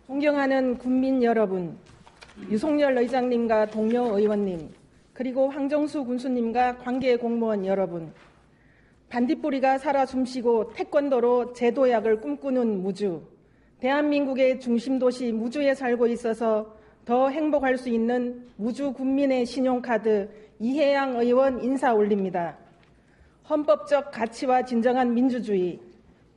존경하는 국민 여러분, 유석열 의장님과 동료 의원님, 그리고 황정수 군수님과 관계 공무원 여러분, 반딧불이가 살아 숨쉬고 태권도로 제도약을 꿈꾸는 무주, 대한민국의 중심도시 무주에 살고 있어서 더 행복할 수 있는 무주 국민의 신용카드 이해양 의원 인사 올립니다. 헌법적 가치와 진정한 민주주의,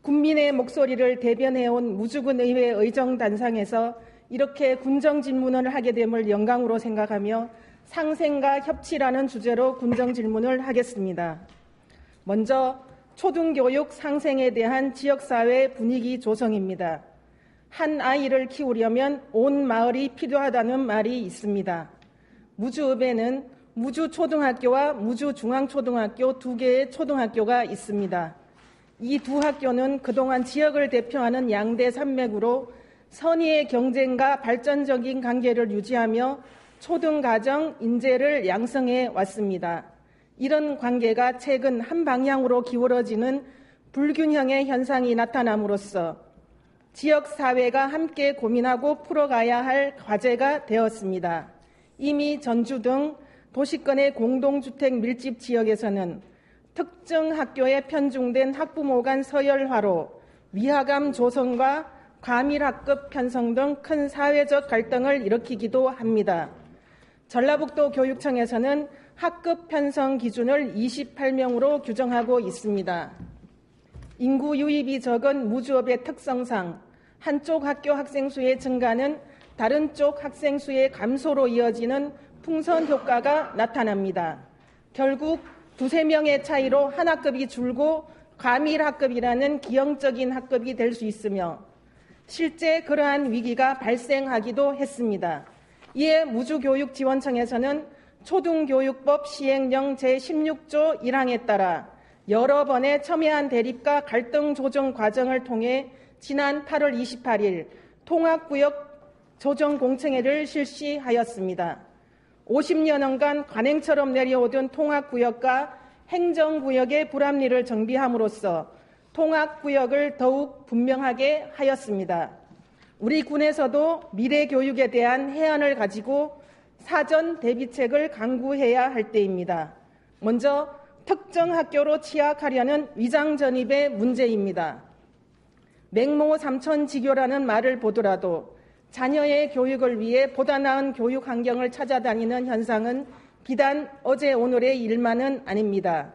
국민의 목소리를 대변해온 무주군 의회 의정단상에서 이렇게 군정 질문을 하게 됨을 영광으로 생각하며 상생과 협치라는 주제로 군정 질문을 하겠습니다. 먼저 초등교육 상생에 대한 지역사회 분위기 조성입니다. 한 아이를 키우려면 온 마을이 필요하다는 말이 있습니다. 무주읍에는 무주초등학교와 무주중앙초등학교 두 개의 초등학교가 있습니다. 이 두 학교는 그동안 지역을 대표하는 양대 산맥으로 선의의 경쟁과 발전적인 관계를 유지하며 초등가정 인재를 양성해 왔습니다. 이런 관계가 최근 한 방향으로 기울어지는 불균형의 현상이 나타남으로써 지역사회가 함께 고민하고 풀어가야 할 과제가 되었습니다. 이미 전주 등 도시권의 공동주택 밀집 지역에서는 특정 학교에 편중된 학부모 간 서열화로 위화감 조성과 과밀학급 편성 등 큰 사회적 갈등을 일으키기도 합니다. 전라북도 교육청에서는 학급 편성 기준을 28명으로 규정하고 있습니다. 인구 유입이 적은 무주읍의 특성상 한쪽 학교 학생 수의 증가는 다른 쪽 학생 수의 감소로 이어지는 풍선 효과가 나타납니다. 결국 두세 명의 차이로 한 학급이 줄고 과밀학급이라는 기형적인 학급이 될 수 있으며 실제 그러한 위기가 발생하기도 했습니다. 이에 무주교육지원청에서는 초등교육법 시행령 제16조 1항에 따라 여러 번의 첨예한 대립과 갈등 조정 과정을 통해 지난 8월 28일 통합구역 조정 공청회를 실시하였습니다. 50여년간 관행처럼 내려오던 통합구역과 행정구역의 불합리를 정비함으로써 통합구역을 더욱 분명하게 하였습니다. 우리 군에서도 미래교육에 대한 해안을 가지고 사전 대비책을 강구해야 할 때입니다. 먼저 특정 학교로 취약하려는 위장 전입의 문제입니다. 맹모 삼천지교라는 말을 보더라도 자녀의 교육을 위해 보다 나은 교육 환경을 찾아다니는 현상은 비단 어제 오늘의 일만은 아닙니다.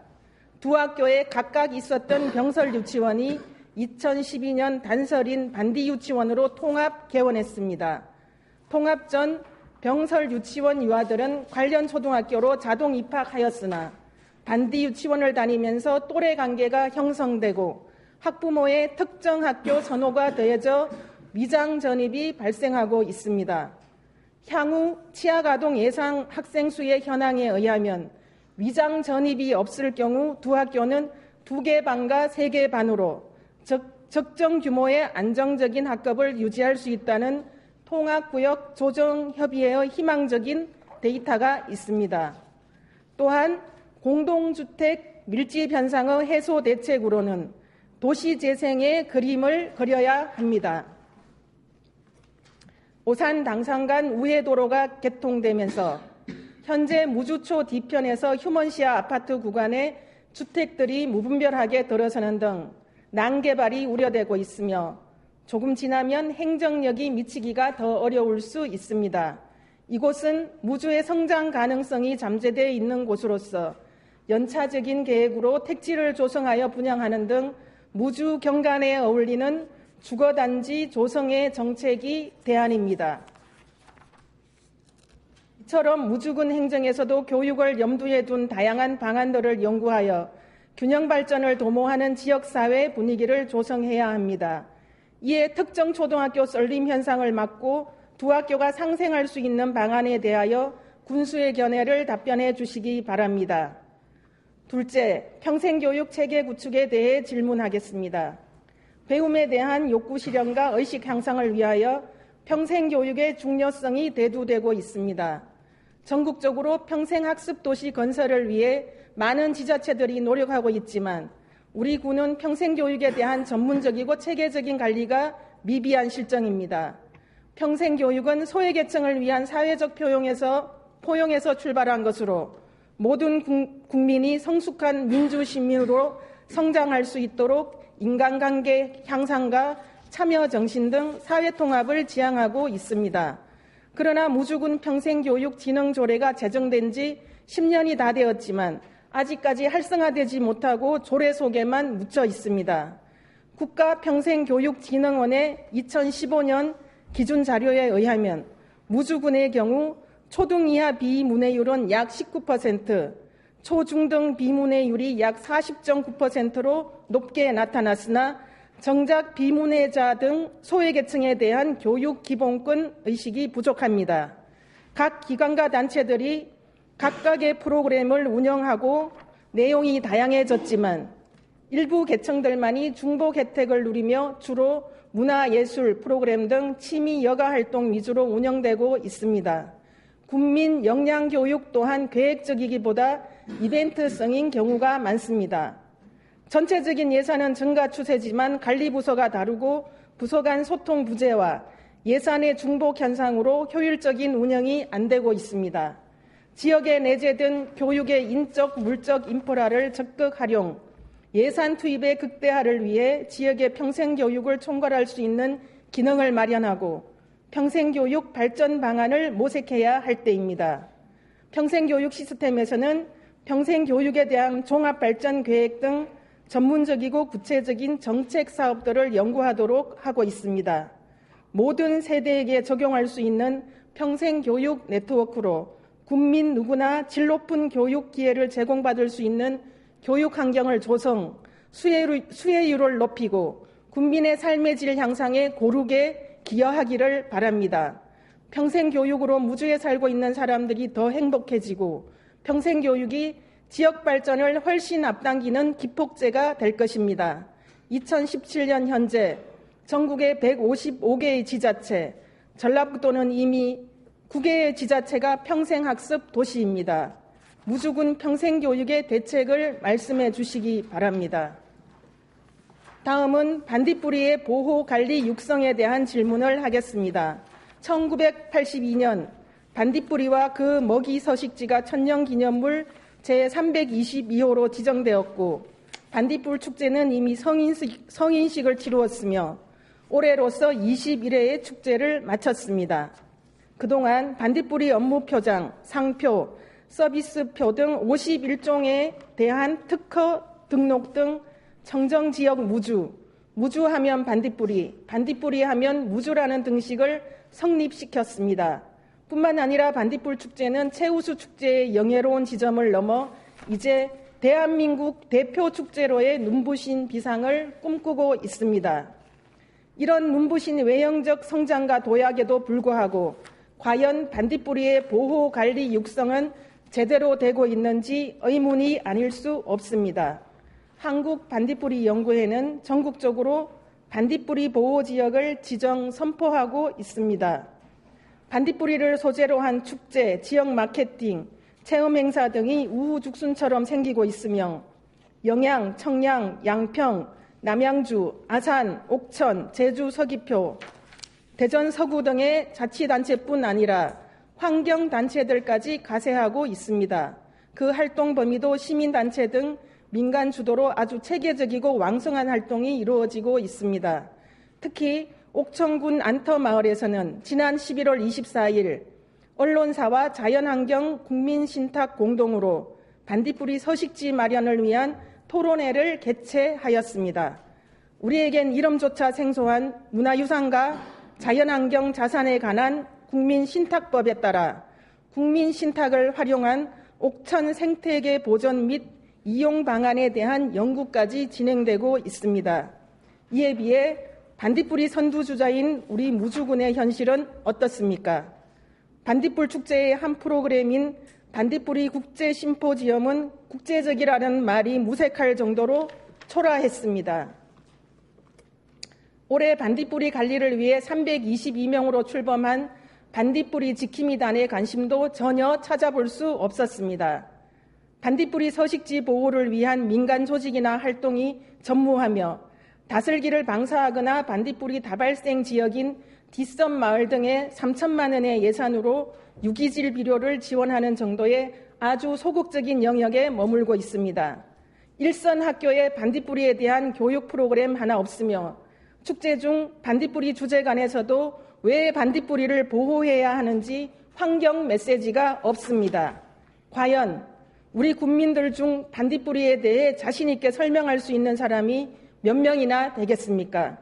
두 학교에 각각 있었던 병설 유치원이 2012년 단설인 반디 유치원으로 통합 개원했습니다. 통합 전 병설 유치원 유아들은 관련 초등학교로 자동 입학하였으나 반디 유치원을 다니면서 또래 관계가 형성되고 학부모의 특정 학교 선호가 더해져 위장 전입이 발생하고 있습니다. 향후 취약아동 예상 학생 수의 현황에 의하면 위장 전입이 없을 경우 두 학교는 2개 반과 3개 반으로 적정 규모의 안정적인 학급을 유지할 수 있다는 통합구역 조정협의회의 희망적인 데이터가 있습니다. 또한 공동주택 밀집 현상의 해소 대책으로는 도시재생의 그림을 그려야 합니다. 오산 당산간 우회도로가 개통되면서 현재 무주초 뒤편에서 휴먼시아 아파트 구간에 주택들이 무분별하게 들어서는 등 난개발이 우려되고 있으며 조금 지나면 행정력이 미치기가 더 어려울 수 있습니다. 이곳은 무주의 성장 가능성이 잠재되어 있는 곳으로서 연차적인 계획으로 택지를 조성하여 분양하는 등 무주 경관에 어울리는 주거단지 조성의 정책이 대안입니다. 이처럼 무주군 행정에서도 교육을 염두에 둔 다양한 방안들을 연구하여 균형 발전을 도모하는 지역사회 분위기를 조성해야 합니다. 이에 특정 초등학교 썰림 현상을 막고 두 학교가 상생할 수 있는 방안에 대하여 군수의 견해를 답변해 주시기 바랍니다. 둘째, 평생교육 체계 구축에 대해 질문하겠습니다. 배움에 대한 욕구 실현과 의식 향상을 위하여 평생교육의 중요성이 대두되고 있습니다. 전국적으로 평생학습도시 건설을 위해 많은 지자체들이 노력하고 있지만 우리 군은 평생교육에 대한 전문적이고 체계적인 관리가 미비한 실정입니다. 평생교육은 소외계층을 위한 사회적 포용에서 출발한 것으로 모든 국민이 성숙한 민주시민으로 성장할 수 있도록 인간관계 향상과 참여정신 등 사회통합을 지향하고 있습니다. 그러나 무주군 평생교육진흥조례가 제정된 지 10년이 다 되었지만 아직까지 활성화되지 못하고 조례 속에만 묻혀 있습니다. 국가평생교육진흥원의 2015년 기준 자료에 의하면 무주군의 경우 초등 이하 비문해율은 약 19%, 초중등 비문해율이 약 40.9%로 높게 나타났으나 정작 비문해자 등 소외계층에 대한 교육 기본권 의식이 부족합니다. 각 기관과 단체들이 각각의 프로그램을 운영하고 내용이 다양해졌지만 일부 계층들만이 중복 혜택을 누리며 주로 문화예술 프로그램 등 취미 여가 활동 위주로 운영되고 있습니다. 국민 역량교육 또한 계획적이기보다 이벤트성인 경우가 많습니다. 전체적인 예산은 증가 추세지만 관리부서가 다르고 부서 간 소통 부재와 예산의 중복 현상으로 효율적인 운영이 안 되고 있습니다. 지역에 내재된 교육의 인적, 물적 인프라를 적극 활용, 예산 투입의 극대화를 위해 지역의 평생교육을 총괄할 수 있는 기능을 마련하고 평생교육 발전 방안을 모색해야 할 때입니다. 평생교육 시스템에서는 평생교육에 대한 종합발전계획 등 전문적이고 구체적인 정책 사업들을 연구하도록 하고 있습니다. 모든 세대에게 적용할 수 있는 평생교육 네트워크로 국민 누구나 질 높은 교육 기회를 제공받을 수 있는 교육 환경을 조성, 수혜율을 높이고 국민의 삶의 질 향상에 고르게 기여하기를 바랍니다. 평생교육으로 무주에 살고 있는 사람들이 더 행복해지고 평생교육이 지역 발전을 훨씬 앞당기는 기폭제가 될 것입니다. 2017년 현재 전국의 155개의 지자체, 전라북도는 이미 9개의 지자체가 평생학습 도시입니다. 무주군 평생교육의 대책을 말씀해 주시기 바랍니다. 다음은 반딧불이의 보호, 관리, 육성에 대한 질문을 하겠습니다. 1982년 반딧불이와 그 먹이 서식지가 천년기념물 제322호로 지정되었고 반딧불 축제는 이미 성인식을 치루었으며 올해로서 21회의 축제를 마쳤습니다. 그동안 반딧불이 업무표장, 상표, 서비스표 등 51종에 대한 특허 등록 등 청정지역 무주하면 반딧불이, 반딧불이 하면 무주라는 등식을 성립시켰습니다. 뿐만 아니라 반딧불 축제는 최우수 축제의 영예로운 지점을 넘어 이제 대한민국 대표 축제로의 눈부신 비상을 꿈꾸고 있습니다. 이런 눈부신 외형적 성장과 도약에도 불구하고 과연 반딧불이의 보호, 관리, 육성은 제대로 되고 있는지 의문이 아닐 수 없습니다. 한국 반딧불이 연구회는 전국적으로 반딧불이 보호지역을 지정 선포하고 있습니다. 반딧불이를 소재로 한 축제, 지역 마케팅, 체험 행사 등이 우후죽순처럼 생기고 있으며 영양, 청양, 양평, 남양주, 아산, 옥천, 제주, 서귀표, 대전, 서구 등의 자치단체뿐 아니라 환경단체들까지 가세하고 있습니다. 그 활동 범위도 시민단체 등 민간 주도로 아주 체계적이고 왕성한 활동이 이루어지고 있습니다. 특히 옥천군 안터마을에서는 지난 11월 24일 언론사와 자연환경 국민신탁 공동으로 반딧불이 서식지 마련을 위한 토론회를 개최하였습니다. 우리에겐 이름조차 생소한 문화유산과 자연환경 자산에 관한 국민신탁법에 따라 국민신탁을 활용한 옥천 생태계 보존 및 이용 방안에 대한 연구까지 진행되고 있습니다. 이에 비해 반딧불이 선두주자인 우리 무주군의 현실은 어떻습니까? 반딧불 축제의 한 프로그램인 반딧불이 국제심포지엄은 국제적이라는 말이 무색할 정도로 초라했습니다. 올해 반딧불이 관리를 위해 322명으로 출범한 반딧불이 지킴이단의 관심도 전혀 찾아볼 수 없었습니다. 반딧불이 서식지 보호를 위한 민간 조직이나 활동이 전무하며 다슬기를 방사하거나 반딧불이 다발생 지역인 뒷섬 마을 등의 3천만 원의 예산으로 유기질 비료를 지원하는 정도의 아주 소극적인 영역에 머물고 있습니다. 일선 학교에 반딧불이에 대한 교육 프로그램 하나 없으며 축제 중 반딧불이 주제관에서도 왜 반딧불이를 보호해야 하는지 환경 메시지가 없습니다. 과연 우리 국민들 중 반딧불이에 대해 자신 있게 설명할 수 있는 사람이 몇 명이나 되겠습니까?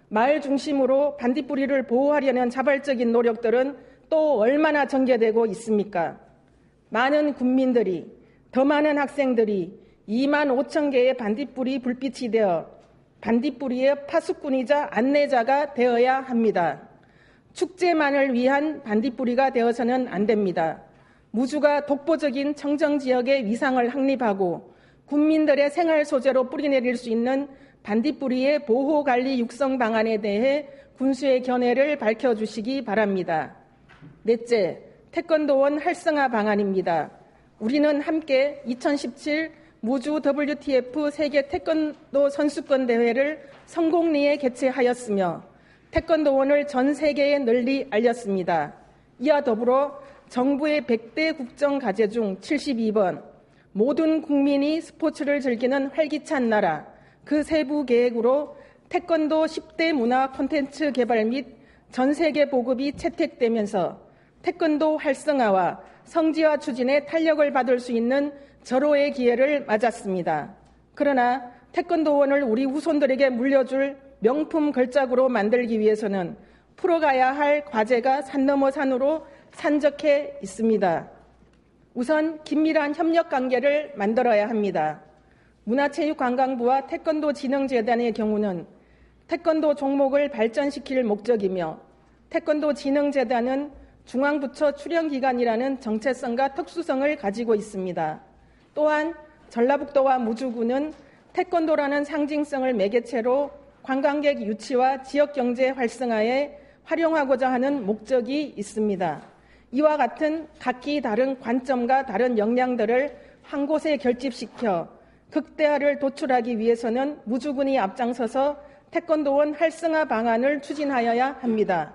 마을 중심으로 반딧불이를 보호하려는 자발적인 노력들은 또 얼마나 전개되고 있습니까? 많은 국민들이, 더 많은 학생들이 2만 5천 개의 반딧불이 불빛이 되어 반딧불이의 파수꾼이자 안내자가 되어야 합니다. 축제만을 위한 반딧불이가 되어서는 안 됩니다. 무주가 독보적인 청정지역의 위상을 확립하고 국민들의 생활 소재로 뿌리내릴 수 있는 반딧불이의 보호관리 육성 방안에 대해 군수의 견해를 밝혀주시기 바랍니다. 넷째, 태권도원 활성화 방안입니다. 우리는 함께 2017 무주 WTF 세계 태권도 선수권 대회를 성공리에 개최하였으며 태권도원을 전 세계에 널리 알렸습니다. 이와 더불어 정부의 100대 국정과제 중 72번 모든 국민이 스포츠를 즐기는 활기찬 나라 그 세부 계획으로 태권도 10대 문화 콘텐츠 개발 및 전 세계 보급이 채택되면서 태권도 활성화와 성지화 추진에 탄력을 받을 수 있는 절호의 기회를 맞았습니다. 그러나 태권도원을 우리 후손들에게 물려줄 명품 걸작으로 만들기 위해서는 풀어가야 할 과제가 산 넘어 산으로 산적해 있습니다. 우선 긴밀한 협력 관계를 만들어야 합니다. 문화체육관광부와 태권도진흥재단의 경우는 태권도 종목을 발전시킬 목적이며 태권도진흥재단은 중앙부처 출연기관이라는 정체성과 특수성을 가지고 있습니다. 또한 전라북도와 무주군은 태권도라는 상징성을 매개체로 관광객 유치와 지역경제 활성화에 활용하고자 하는 목적이 있습니다. 이와 같은 각기 다른 관점과 다른 역량들을 한 곳에 결집시켜 극대화를 도출하기 위해서는 무주군이 앞장서서 태권도원 활성화 방안을 추진하여야 합니다.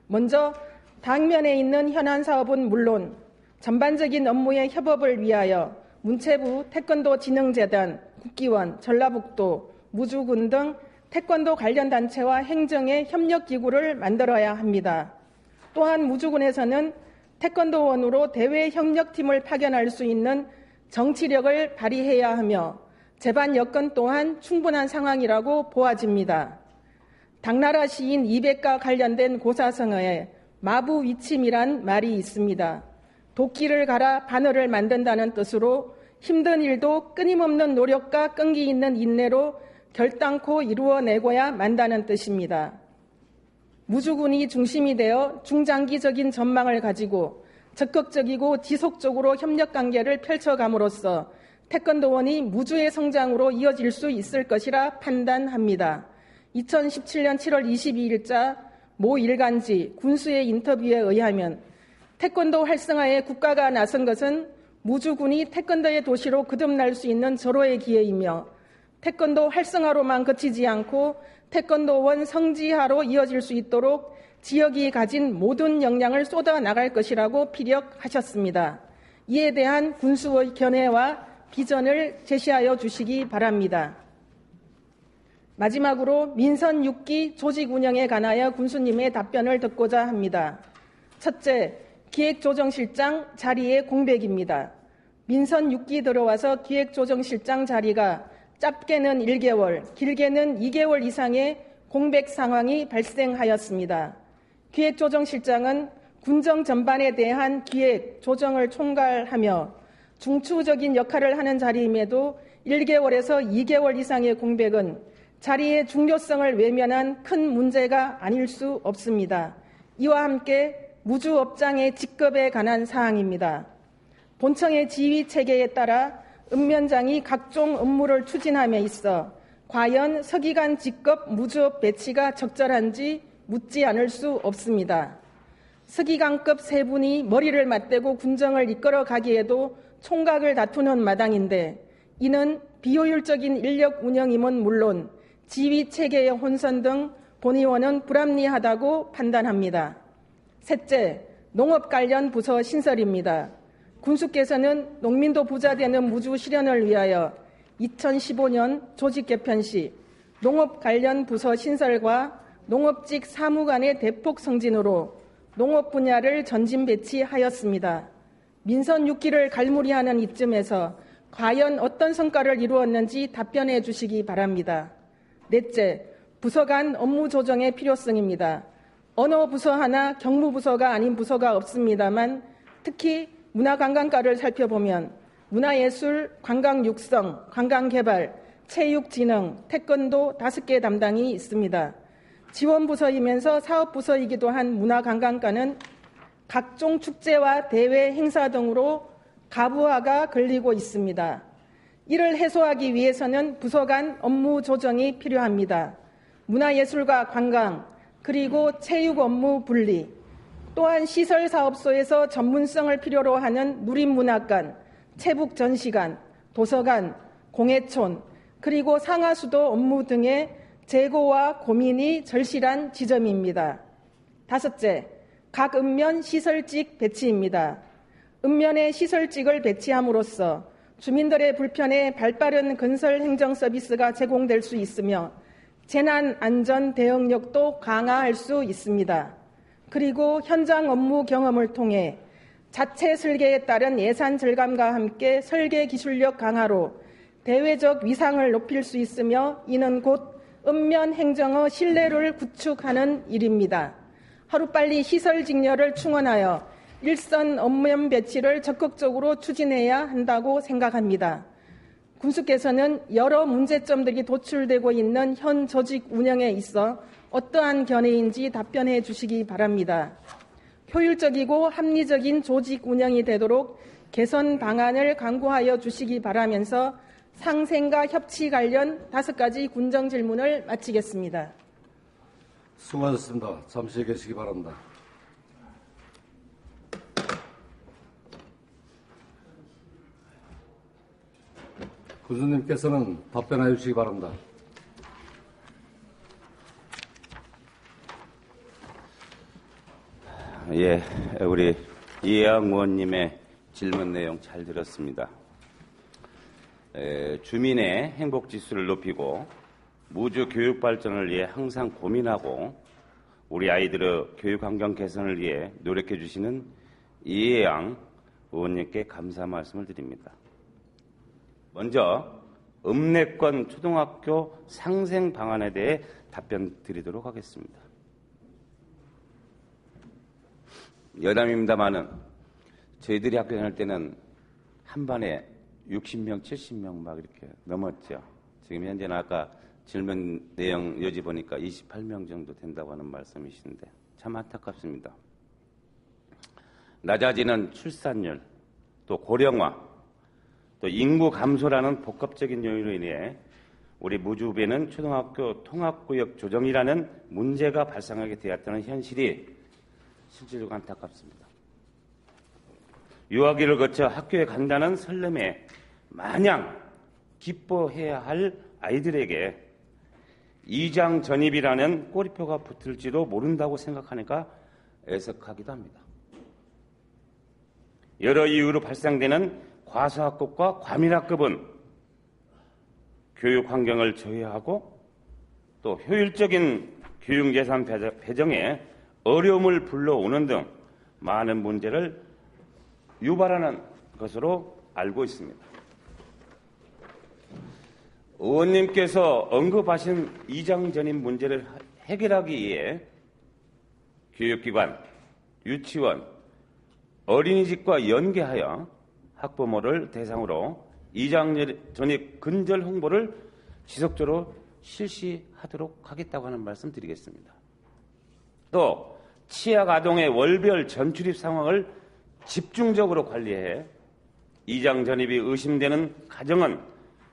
먼저 당면에 있는 현안 사업은 물론 전반적인 업무의 협업을 위하여 문체부, 태권도진흥재단, 국기원, 전라북도, 무주군 등 태권도 관련 단체와 행정의 협력기구를 만들어야 합니다. 또한 무주군에서는 태권도원으로 대외 협력팀을 파견할 수 있는 정치력을 발휘해야 하며 재반 여건 또한 충분한 상황이라고 보아집니다. 당나라 시인 이백과 관련된 고사성어에 마부위침이란 말이 있습니다. 도끼를 갈아 바늘을 만든다는 뜻으로 힘든 일도 끊임없는 노력과 끈기 있는 인내로 결단코 이루어내고야 만다는 뜻입니다. 무주군이 중심이 되어 중장기적인 전망을 가지고 적극적이고 지속적으로 협력관계를 펼쳐감으로써 태권도원이 무주의 성장으로 이어질 수 있을 것이라 판단합니다. 2017년 7월 22일자 모 일간지 군수의 인터뷰에 의하면 태권도 활성화에 국가가 나선 것은 무주군이 태권도의 도시로 거듭날 수 있는 절호의 기회이며 태권도 활성화로만 그치지 않고 태권도원 성지화로 이어질 수 있도록 지역이 가진 모든 역량을 쏟아나갈 것이라고 피력하셨습니다. 이에 대한 군수의 견해와 비전을 제시하여 주시기 바랍니다. 마지막으로 민선 6기 조직 운영에 관하여 군수님의 답변을 듣고자 합니다. 첫째, 기획조정실장 자리의 공백입니다. 민선 6기 들어와서 기획조정실장 자리가 짧게는 1개월, 길게는 2개월 이상의 공백 상황이 발생하였습니다. 기획조정실장은 군정 전반에 대한 기획, 조정을 총괄하며 중추적인 역할을 하는 자리임에도 1개월에서 2개월 이상의 공백은 자리의 중요성을 외면한 큰 문제가 아닐 수 없습니다. 이와 함께 무주업장의 직급에 관한 사항입니다. 본청의 지휘체계에 따라 읍면장이 각종 업무를 추진함에 있어 과연 서기관 직급 무주업 배치가 적절한지 묻지 않을 수 없습니다. 서기관급 세 분이 머리를 맞대고 군정을 이끌어가기에도 총각을 다투는 마당인데 이는 비효율적인 인력 운영임은 물론 지휘 체계의 혼선 등 본의원은 불합리하다고 판단합니다. 셋째, 농업 관련 부서 신설입니다. 군수께서는 농민도 부자 되는 무주 실현을 위하여 2015년 조직 개편 시 농업 관련 부서 신설과 농업직 사무관의 대폭 승진으로 농업 분야를 전진 배치하였습니다. 민선 6기를 갈무리하는 이쯤에서 과연 어떤 성과를 이루었는지 답변해 주시기 바랍니다. 넷째, 부서 간 업무 조정의 필요성입니다. 어느 부서 하나 경무부서가 아닌 부서가 없습니다만 특히 문화관광과를 살펴보면 문화예술, 관광육성, 관광개발, 체육진흥, 태권도 5개 담당이 있습니다. 지원부서이면서 사업부서이기도 한 문화관광과는 각종 축제와 대회 행사 등으로 가부화가 걸리고 있습니다. 이를 해소하기 위해서는 부서 간 업무 조정이 필요합니다. 문화예술과 관광, 그리고 체육 업무 분리, 또한 시설사업소에서 전문성을 필요로 하는 누림문화관, 체북전시관, 도서관, 공예촌, 그리고 상하수도 업무 등의 재고와 고민이 절실한 지점입니다. 다섯째, 각 읍면 시설직 배치입니다. 읍면에 시설직을 배치함으로써 주민들의 불편에 발빠른 건설 행정 서비스가 제공될 수 있으며 재난 안전 대응력도 강화할 수 있습니다. 그리고 현장 업무 경험을 통해 자체 설계에 따른 예산 절감과 함께 설계 기술력 강화로 대외적 위상을 높일 수 있으며 이는 곧 읍면 행정의 신뢰를 구축하는 일입니다. 하루빨리 시설 직렬을 충원하여 일선 읍면 배치를 적극적으로 추진해야 한다고 생각합니다. 군수께서는 여러 문제점들이 도출되고 있는 현 조직 운영에 있어 어떠한 견해인지 답변해 주시기 바랍니다. 효율적이고 합리적인 조직 운영이 되도록 개선 방안을 강구하여 주시기 바라면서 상생과 협치 관련 5가지 군정 질문을 마치겠습니다. 수고하셨습니다. 잠시 계시기 바랍니다. 군수님께서는 답변해 주시기 바랍니다. 예, 우리 이해영 의원님의 질문 내용 잘 들었습니다. 주민의 행복 지수를 높이고 무주 교육 발전을 위해 항상 고민하고 우리 아이들의 교육 환경 개선을 위해 노력해 주시는 이해영 의원님께 감사 말씀을 드립니다. 먼저 읍내권 초등학교 상생 방안에 대해 답변 드리도록 하겠습니다. 여담입니다만은 저희들이 학교 다닐 때는 한 반에 60명, 70명 막 이렇게 넘었죠. 지금 현재는 아까 질문 내용 여지 보니까 28명 정도 된다고 하는 말씀이신데 참 안타깝습니다. 낮아지는 출산율, 또 고령화, 또 인구 감소라는 복합적인 요인으로 인해 우리 무주읍에는 초등학교 통합구역 조정이라는 문제가 발생하게 되었다는 현실이 실질적으로 안타깝습니다. 유아기를 거쳐 학교에 간다는 설렘에 마냥 기뻐해야 할 아이들에게 이장 전입이라는 꼬리표가 붙을지도 모른다고 생각하니까 애석하기도 합니다. 여러 이유로 발생되는 과소학급과 과밀학급은 교육 환경을 저해하고 또 효율적인 교육 예산 배정에 어려움을 불러오는 등 많은 문제를 유발하는 것으로 알고 있습니다. 의원님께서 언급하신 이장 전입 문제를 해결하기 위해 교육기관, 유치원, 어린이집과 연계하여 학부모를 대상으로 이장 전입 근절 홍보를 지속적으로 실시하도록 하겠다고 하는 말씀 드리겠습니다. 또 취약 아동의 월별 전출입 상황을 집중적으로 관리해 이장 전입이 의심되는 가정은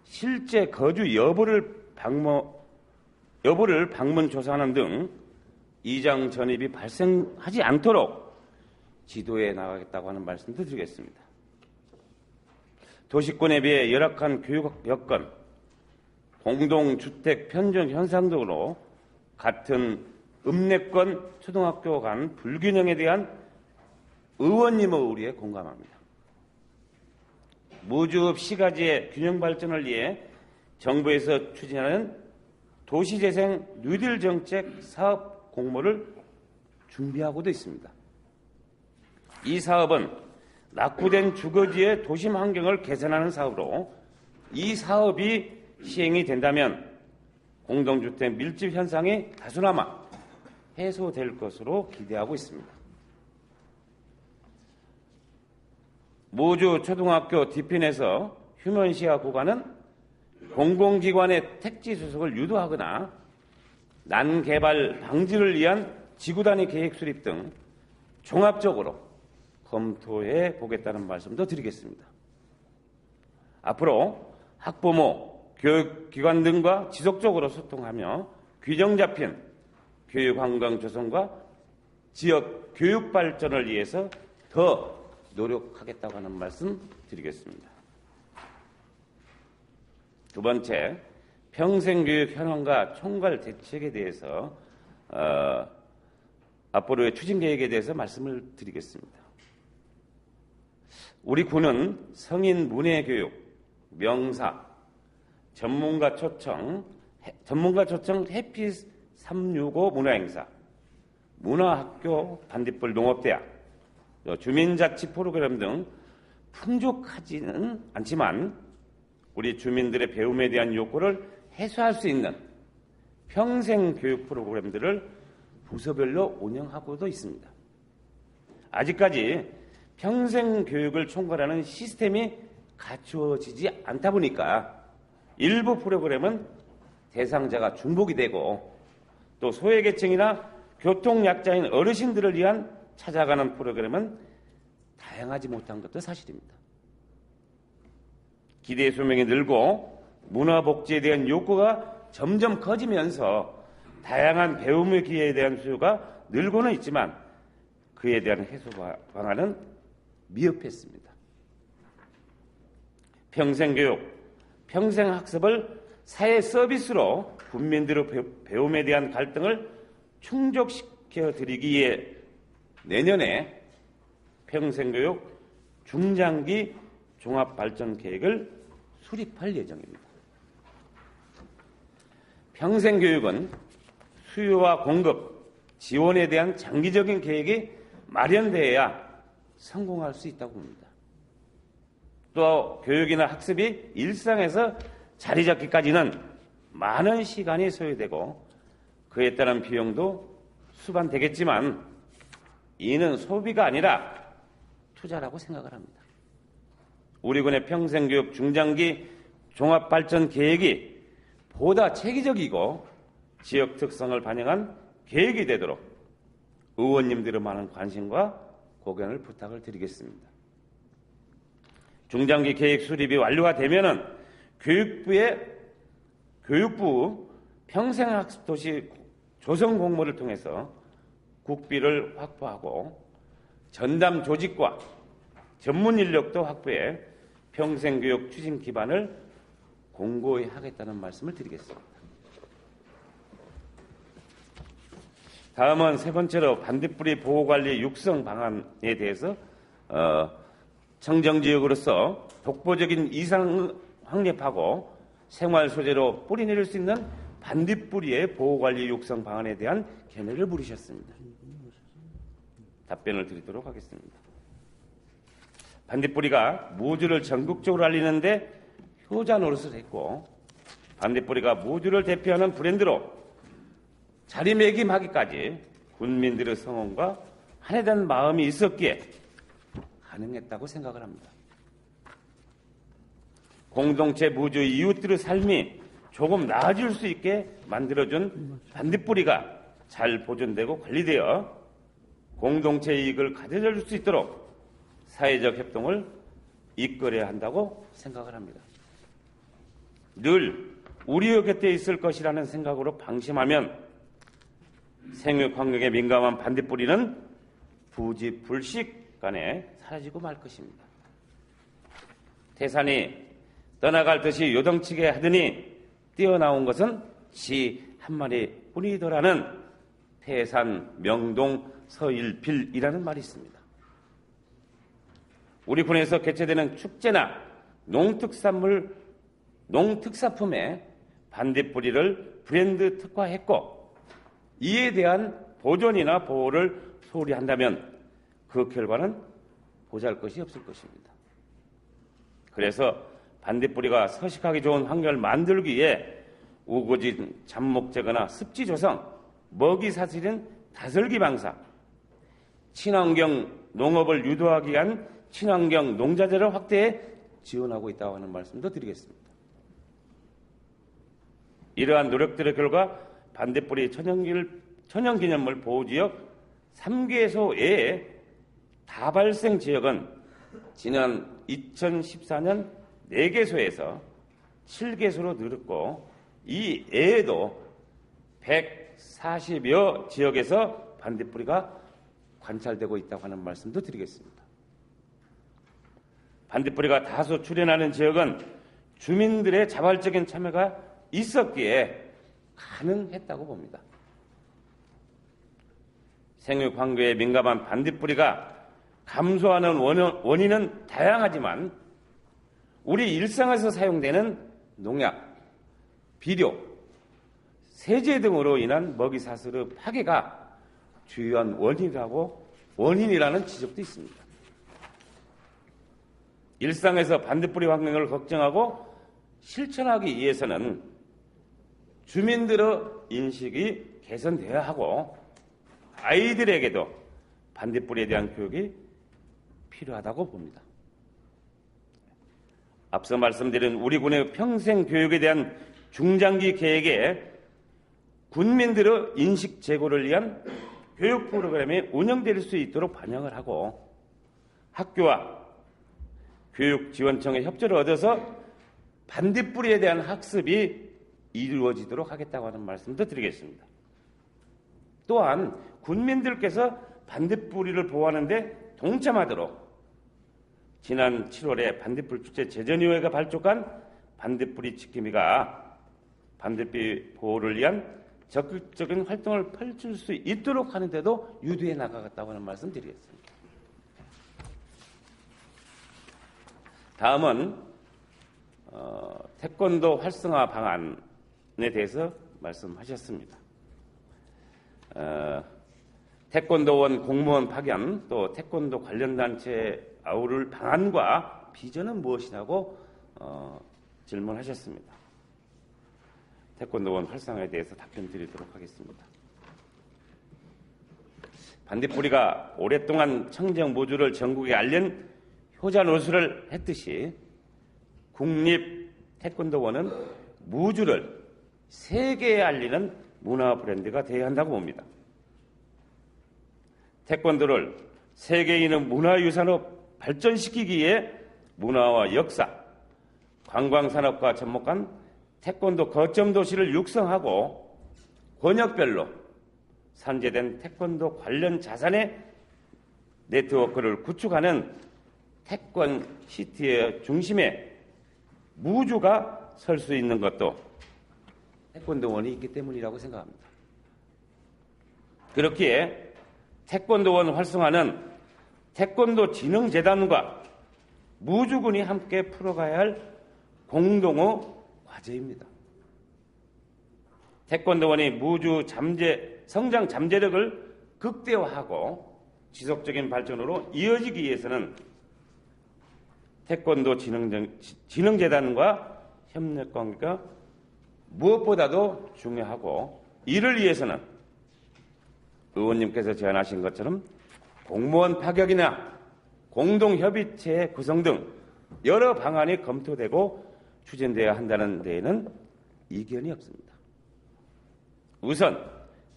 실제 거주 여부를 방문 조사하는 등 이장 전입이 발생하지 않도록 지도해 나가겠다고 하는 말씀도 드리겠습니다. 도시권에 비해 열악한 교육 여건, 공동주택 편중 현상 등으로 같은 읍내권 초등학교 간 불균형에 대한 의원님의 우려에 공감합니다. 무주읍 시가지의 균형 발전을 위해 정부에서 추진하는 도시재생 뉴딜 정책 사업 공모를 준비하고도 있습니다. 이 사업은 낙후된 주거지의 도심 환경을 개선하는 사업으로 이 사업이 시행이 된다면 공동주택 밀집 현상이 다소나마 해소될 것으로 기대하고 있습니다. 모주 초등학교 뒤편에서 휴먼시아 구간은 공공기관의 택지 수속을 유도하거나 난개발 방지를 위한 지구단위 계획 수립 등 종합적으로 검토해 보겠다는 말씀도 드리겠습니다. 앞으로 학부모, 교육기관 등과 지속적으로 소통하며 균형 잡힌 교육환경 조성과 지역 교육 발전을 위해서 더 노력하겠다고 하는 말씀 드리겠습니다. 두 번째, 평생교육 현황과 총괄 대책에 대해서 앞으로의 추진 계획에 대해서 말씀을 드리겠습니다. 우리 군은 성인 문예교육, 명사, 전문가 초청 해피 365 문화행사, 문화학교, 반딧불 농업대학, 주민자치 프로그램 등 풍족하지는 않지만 우리 주민들의 배움에 대한 욕구를 해소할 수 있는 평생교육 프로그램들을 부서별로 운영하고도 있습니다. 아직까지 평생교육을 총괄하는 시스템이 갖추어지지 않다 보니까 일부 프로그램은 대상자가 중복이 되고 또 소외계층이나 교통약자인 어르신들을 위한 찾아가는 프로그램은 다양하지 못한 것도 사실입니다. 기대 수명이 늘고 문화복지에 대한 욕구가 점점 커지면서 다양한 배움의 기회에 대한 수요가 늘고는 있지만 그에 대한 해소 방안은 미흡했습니다. 평생교육, 평생학습을 사회 서비스로 국민들의 배움에 대한 갈등을 충족시켜 드리기 위해 내년에 평생교육 중장기 종합발전계획을 수립할 예정입니다. 평생교육은 수요와 공급, 지원에 대한 장기적인 계획이 마련되어야 성공할 수 있다고 봅니다. 또 교육이나 학습이 일상에서 자리 잡기까지는 많은 시간이 소요되고 그에 따른 비용도 수반되겠지만 이는 소비가 아니라 투자라고 생각을 합니다. 우리 군의 평생교육 중장기 종합발전 계획이 보다 체계적이고 지역 특성을 반영한 계획이 되도록 의원님들의 많은 관심과 고견을 부탁을 드리겠습니다. 중장기 계획 수립이 완료가 되면은 교육부 평생학습도시 조성 공모를 통해서 국비를 확보하고 전담 조직과 전문 인력도 확보해 평생교육 추진 기반을 공고히 하겠다는 말씀을 드리겠습니다. 다음은 세 번째로 반딧불이 보호관리 육성 방안에 대해서 청정지역으로서 독보적인 이상을 확립하고 생활 소재로 뿌리내릴 수 있는 반딧불이의 보호관리 육성 방안에 대한 견해를 물으셨습니다. 답변을 드리도록 하겠습니다. 반딧불이가 무주를 전국적으로 알리는데 효자 노릇을 했고 반딧불이가 무주를 대표하는 브랜드로 자리매김하기까지 군민들의 성원과 한해된 마음이 있었기에 가능했다고 생각을 합니다. 공동체 무주 이웃들의 삶이 조금 나아질 수 있게 만들어준 반딧불이가 잘 보존되고 관리되어 공동체 이익을 가져줄 수 있도록 사회적 협동을 이끌어야 한다고 생각을 합니다. 늘 우리의 곁에 있을 것이라는 생각으로 방심하면 생육 환경에 민감한 반딧불이는 부지불식간에 사라지고 말 것입니다. 태산이 떠나갈 듯이 요동치게 하더니 뛰어나온 것은 시 한 마리뿐이더라는 태산, 명동, 서일필이라는 말이 있습니다. 우리 군에서 개최되는 축제나 농특사품의 반딧불이를 브랜드 특화했고 이에 대한 보존이나 보호를 소홀히 한다면 그 결과는 보잘것이 없을 것입니다. 그래서 반딧불이가 서식하기 좋은 환경을 만들기 위해 우거진 잡목 제거나 습지 조성, 먹이 사슬인 다슬기 방사, 친환경 농업을 유도하기 위한 친환경 농자재를 확대해 지원하고 있다고 하는 말씀도 드리겠습니다. 이러한 노력들의 결과 반딧불이 천연기념물 보호지역 3개소 외에 다발생 지역은 지난 2014년 4개소에서 7개소로 늘었고 이 외에도 140여 지역에서 반딧불이가 관찰되고 있다고 하는 말씀도 드리겠습니다. 반딧불이가 다소 출현하는 지역은 주민들의 자발적인 참여가 있었기에 가능했다고 봅니다. 생육 환경에 민감한 반딧불이가 감소하는 원인은 다양하지만 우리 일상에서 사용되는 농약, 비료, 세제 등으로 인한 먹이사슬의 파괴가 주요한 원인이라는 지적도 있습니다. 일상에서 반딧불이 환경을 걱정하고 실천하기 위해서는 주민들의 인식이 개선되어야 하고 아이들에게도 반딧불이에 대한 교육이 필요하다고 봅니다. 앞서 말씀드린 우리 군의 평생 교육에 대한 중장기 계획에 군민들의 인식 제고를 위한 교육 프로그램이 운영될 수 있도록 반영을 하고 학교와 교육지원청의 협조를 얻어서 반딧불이에 대한 학습이 이루어지도록 하겠다고 하는 말씀도 드리겠습니다. 또한 군민들께서 반딧불이를 보호하는 데 동참하도록 지난 7월에 반딧불 축제 재전위원회가 발족한 반딧불이 지킴이가 반딧불 보호를 위한 적극적인 활동을 펼칠 수 있도록 하는 데도 유도해 나가겠다고 하는 말씀 드리겠습니다. 다음은 태권도 활성화 방안에 대해서 말씀하셨습니다. 태권도원 공무원 파견 또 태권도 관련 단체 아우를 방안과 비전은 무엇이냐고 질문하셨습니다. 태권도원 활성화에 대해서 답변 드리도록 하겠습니다. 반딧불이가 오랫동안 청정 무주를 전국에 알린 효자 노수를 했듯이 국립 태권도원은 무주를 세계에 알리는 문화 브랜드가 되어야 한다고 봅니다. 태권도를 세계인의 문화유산으로 발전시키기 위해 문화와 역사, 관광산업과 접목한 태권도 거점 도시를 육성하고 권역별로 산재된 태권도 관련 자산의 네트워크를 구축하는 태권시티의 중심에 무주가 설 수 있는 것도 태권도원이 있기 때문이라고 생각합니다. 그렇기에 태권도원 활성화는 태권도 진흥재단과 무주군이 함께 풀어가야 할 공동의 과제입니다. 태권도원이 무주 성장 잠재력을 극대화하고 지속적인 발전으로 이어지기 위해서는 태권도 진흥재단과 협력관계가 무엇보다도 중요하고 이를 위해서는 의원님께서 제안하신 것처럼 공무원 파격이나 공동협의체 구성 등 여러 방안이 검토되고 추진되어야 한다는 데에는 이견이 없습니다. 우선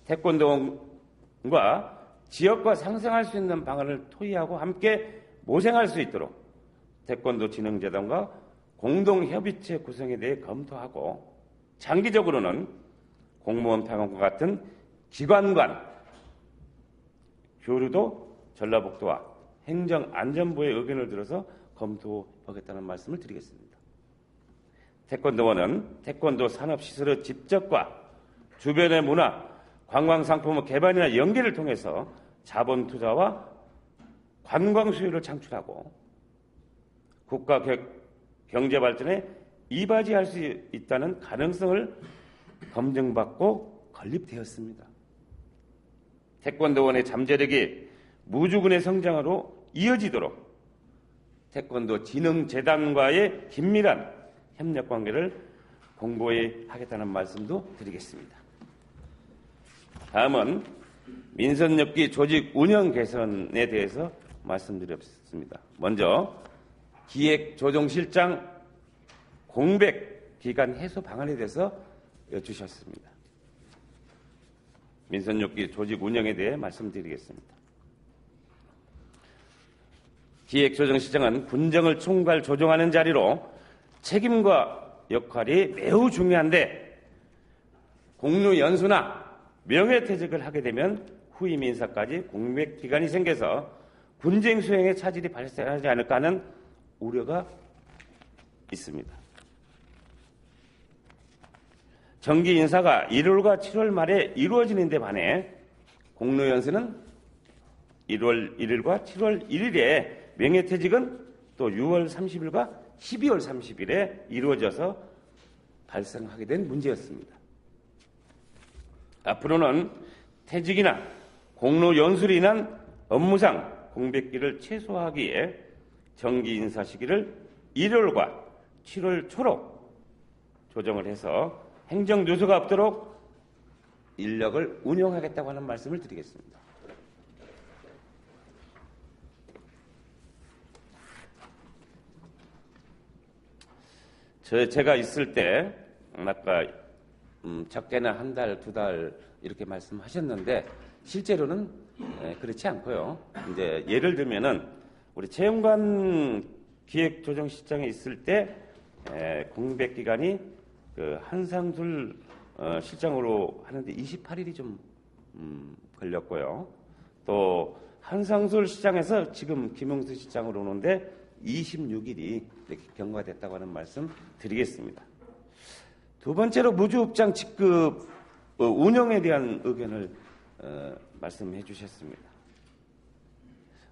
태권도원과 지역과 상생할 수 있는 방안을 토의하고 함께 모색할 수 있도록 태권도 진흥재단과 공동협의체 구성에 대해 검토하고 장기적으로는 공무원 파견과 같은 기관 간 교류도 전라북도와 행정안전부의 의견을 들어서 검토하겠다는 말씀을 드리겠습니다. 태권도원은 태권도 산업시설의 집적과 주변의 문화, 관광상품의 개발이나 연계를 통해서 자본 투자와 관광 수요를 창출하고 국가 경제 발전에 이바지할 수 있다는 가능성을 검증받고 건립되었습니다. 태권도원의 잠재력이 무주군의 성장으로 이어지도록 태권도 진흥재단과의 긴밀한 협력 관계를 공고히 하겠다는 말씀도 드리겠습니다. 다음은 민선엽기 조직 운영 개선에 대해서 말씀드리겠습니다. 먼저 기획조정실장 공백 기간 해소 방안에 대해서 여쭈셨습니다. 민선엽기 조직 운영에 대해 말씀드리겠습니다. 기획조정실장은 군정을 총괄 조정하는 자리로 책임과 역할이 매우 중요한데 공로 연수나 명예퇴직을 하게 되면 후임 인사까지 공백 기간이 생겨서 군정 수행에 차질이 발생하지 않을까 하는 우려가 있습니다. 정기 인사가 1월과 7월 말에 이루어지는 데 반해 공로 연수는 1월 1일과 7월 1일에 명예퇴직은 또 6월 30일과 12월 30일에 이루어져서 발생하게 된 문제였습니다. 앞으로는 퇴직이나 공로 연수로 인한 업무상 공백기를 최소화하기에 정기 인사 시기를 1월과 7월 초로 조정을 해서 행정 누수가 없도록 인력을 운용하겠다고 하는 말씀을 드리겠습니다. 제가 있을 때 아까 적게는 한 달, 두 달 이렇게 말씀하셨는데 실제로는 그렇지 않고요. 이제 예를 들면은 우리 최영관 기획조정실장에 있을 때 공백 기간이 그 한상술 실장으로 하는데 28일이 좀 걸렸고요. 또 한상술 시장에서 지금 김용수 시장으로 오는데 26일이 이렇게 경과됐다고 하는 말씀 드리겠습니다. 두 번째로 무주읍장 직급 운영에 대한 의견을 말씀해 주셨습니다.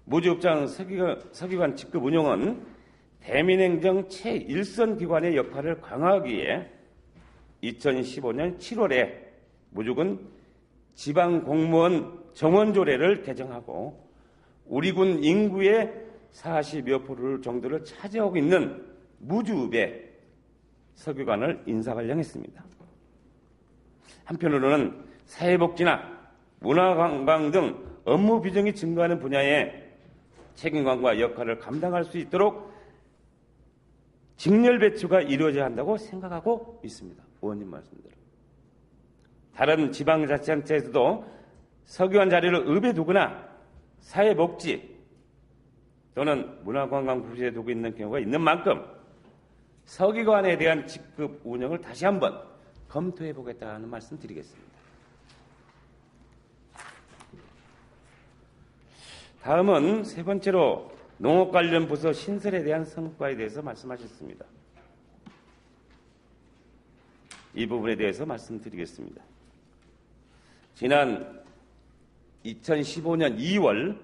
무주읍장 서기관 직급 운영은 대민행정 최일선 기관의 역할을 강화하기 위해 2015년 7월에 무주군 지방공무원 정원조례를 개정하고 우리 군 인구의 40여 프로 정도를 차지하고 있는 무주읍의 서기관을 인사발령했습니다. 한편으로는 사회복지나 문화관광 등 업무 비중이 증가하는 분야에 책임감과 역할을 감당할 수 있도록 직렬 배치가 이루어져야 한다고 생각하고 있습니다. 의원님 말씀대로. 다른 지방자치단체에서도 서기관 자리를 읍에 두거나 사회복지 또는 문화관광 부지에 두고 있는 경우가 있는 만큼 서기관에 대한 직급 운영을 다시 한번 검토해 보겠다는 말씀 드리겠습니다. 다음은 세 번째로 농업 관련 부서 신설에 대한 성과에 대해서 말씀하셨습니다. 이 부분에 대해서 말씀드리겠습니다. 지난 2015년 2월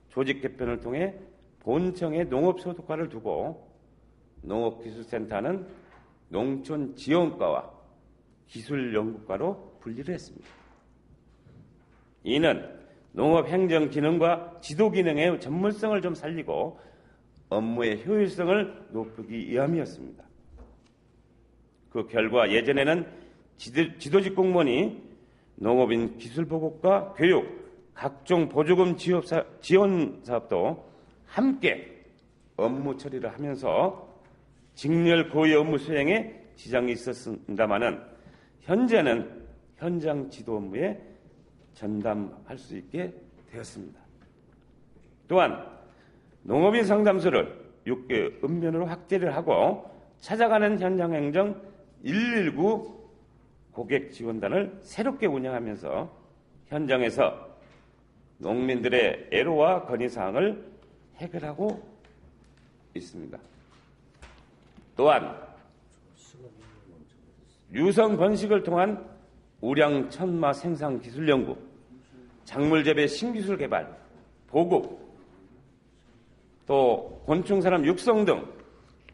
조직 개편을 통해 본청의 농업소득과를 두고 농업기술센터는 농촌지원과와 기술연구과로 분리를 했습니다. 이는 농업행정기능과 지도기능의 전문성을 좀 살리고 업무의 효율성을 높이기 위함이었습니다. 그 결과 예전에는 지도직 공무원이 농업인 기술보급과 교육, 각종 보조금 지원 사업도 함께 업무 처리를 하면서 직렬 고위 업무 수행에 지장이 있었습니다마는 현재는 현장 지도 업무에 전담할 수 있게 되었습니다. 또한 농업인 상담소를 6개 읍면으로 확대를 하고 찾아가는 현장 행정 119 고객 지원단을 새롭게 운영하면서 현장에서 농민들의 애로와 건의사항을 해결하고 있습니다. 또한 유성 번식을 통한 우량 천마 생산 기술 연구, 작물 재배 신기술 개발, 보급, 또 곤충 산업 육성 등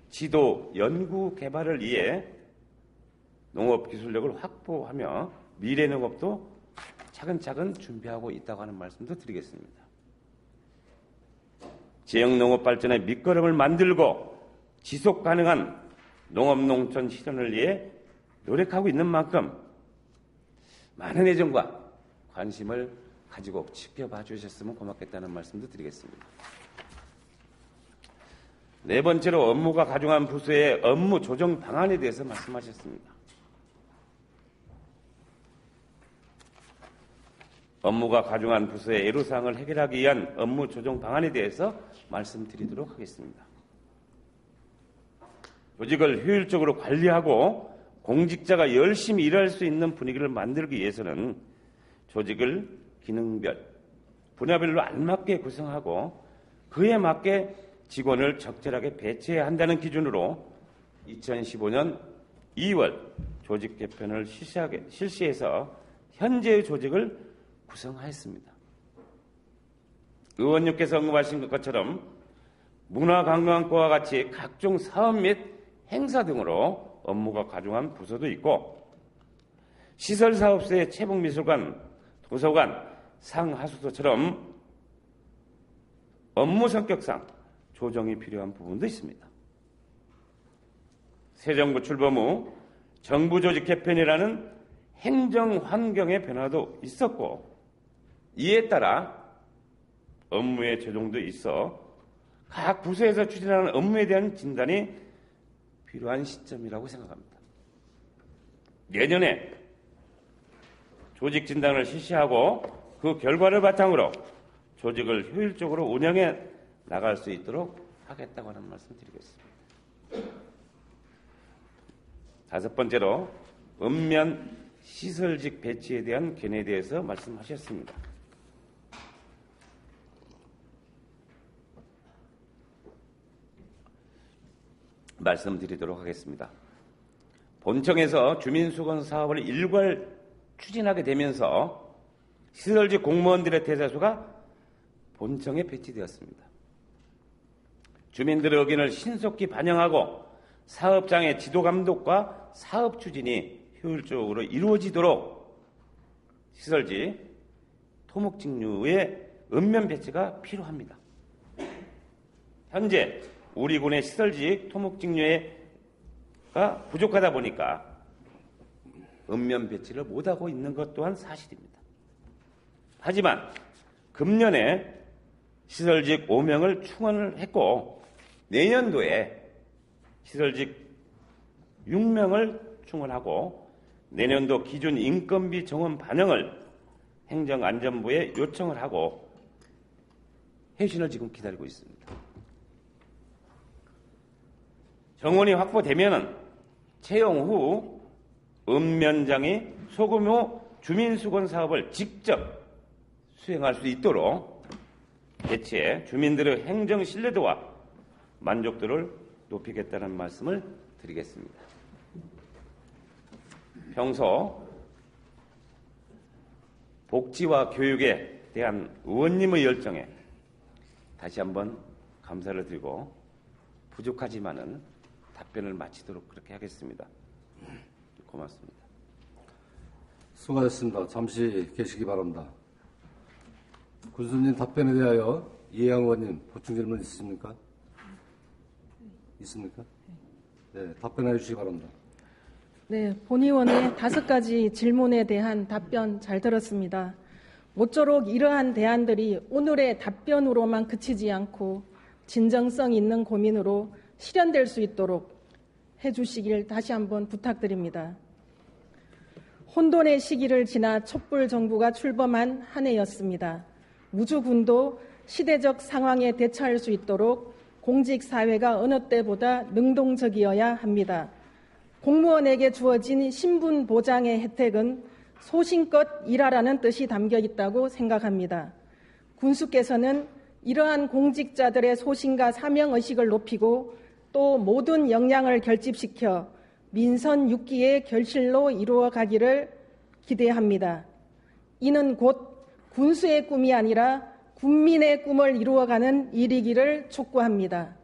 지도 연구 개발을 위해 농업 기술력을 확보하며 미래 농업도 차근차근 준비하고 있다고 하는 말씀도 드리겠습니다. 지역 농업 발전의 밑거름을 만들고 지속 가능한 농업 농촌 실현을 위해 노력하고 있는 만큼 많은 애정과 관심을 가지고 지켜봐 주셨으면 고맙겠다는 말씀도 드리겠습니다. 네 번째로 업무가 가중한 부서의 업무 조정 방안에 대해서 말씀하셨습니다. 업무가 가중한 부서의 애로사항을 해결하기 위한 업무 조정 방안에 대해서 말씀드리도록 하겠습니다. 조직을 효율적으로 관리하고 공직자가 열심히 일할 수 있는 분위기를 만들기 위해서는 조직을 기능별, 분야별로 알맞게 구성하고 그에 맞게 직원을 적절하게 배치해야 한다는 기준으로 2015년 2월 조직 개편을 실시해서 현재의 조직을 구성하였습니다. 의원님께서 언급하신 것처럼 문화관광과와 같이 각종 사업 및 행사 등으로 업무가 가중한 부서도 있고 시설사업소의 체복미술관, 도서관, 상하수도처럼 업무 성격상 조정이 필요한 부분도 있습니다. 새 정부 출범 후 정부 조직 개편이라는 행정 환경의 변화도 있었고 이에 따라 업무의 조정도 있어 각 부서에서 추진하는 업무에 대한 진단이 필요한 시점이라고 생각합니다. 내년에 조직 진단을 실시하고 그 결과를 바탕으로 조직을 효율적으로 운영해 나갈 수 있도록 하겠다고 하는 말씀 드리겠습니다. 다섯 번째로 읍면 시설직 배치에 대한 견해에 대해서 말씀하셨습니다. 말씀드리도록 하겠습니다. 본청에서 주민수건 사업을 일괄 추진하게 되면서 시설직 공무원들의 대다수가 본청에 배치되었습니다. 주민들의 의견을 신속히 반영하고 사업장의 지도 감독과 사업 추진이 효율적으로 이루어지도록 시설직 토목직류의 읍면 배치가 필요합니다. 현재 우리 군의 시설직 토목직류가 부족하다 보니까 읍면 배치를 못하고 있는 것 또한 사실입니다. 하지만 금년에 시설직 5명을 충원을 했고 내년도에 시설직 6명을 충원하고 내년도 기준 인건비 정원 반영을 행정안전부에 요청을 하고 회신을 지금 기다리고 있습니다. 정원이 확보되면 채용 후 읍면장이 소규모 주민수건 사업을 직접 수행할 수 있도록 대체 주민들의 행정 신뢰도와 만족도를 높이겠다는 말씀을 드리겠습니다. 평소 복지와 교육에 대한 의원님의 열정에 다시 한번 감사를 드리고 부족하지만은 답변을 마치도록 그렇게 하겠습니다. 고맙습니다. 수고하셨습니다. 잠시 계시기 바랍니다. 군수님 답변에 대하여 이해영 의원님 보충 질문 있으십니까? 있습니까? 네, 답변해 주시기 바랍니다. 네, 본 의원의 5가지 질문에 대한 답변 잘 들었습니다. 모쪼록 이러한 대안들이 오늘의 답변으로만 그치지 않고 진정성 있는 고민으로 실현될 수 있도록 해주시길 다시 한번 부탁드립니다. 혼돈의 시기를 지나 촛불 정부가 출범한 한 해였습니다. 무주군도 시대적 상황에 대처할 수 있도록 공직사회가 어느 때보다 능동적이어야 합니다. 공무원에게 주어진 신분 보장의 혜택은 소신껏 일하라는 뜻이 담겨 있다고 생각합니다. 군수께서는 이러한 공직자들의 소신과 사명의식을 높이고 또 모든 역량을 결집시켜 민선 6기의 결실로 이루어 가기를 기대합니다. 이는 곧 군수의 꿈이 아니라 국민의 꿈을 이루어가는 일이기를 촉구합니다.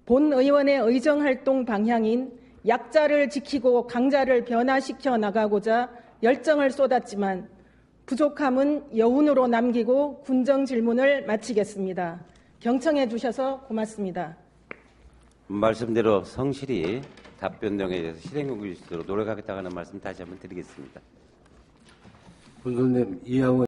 본 의원의 의정활동 방향인 약자를 지키고 강자를 변화시켜 나가고자 열정을 쏟았지만 부족함은 여운으로 남기고 군정 질문을 마치겠습니다. 경청해 주셔서 고맙습니다. 말씀대로 성실히 답변 등에 대해서 실행하고 있도록 노력하겠다는 말씀 다시 한번 드리겠습니다. 본선님 이양원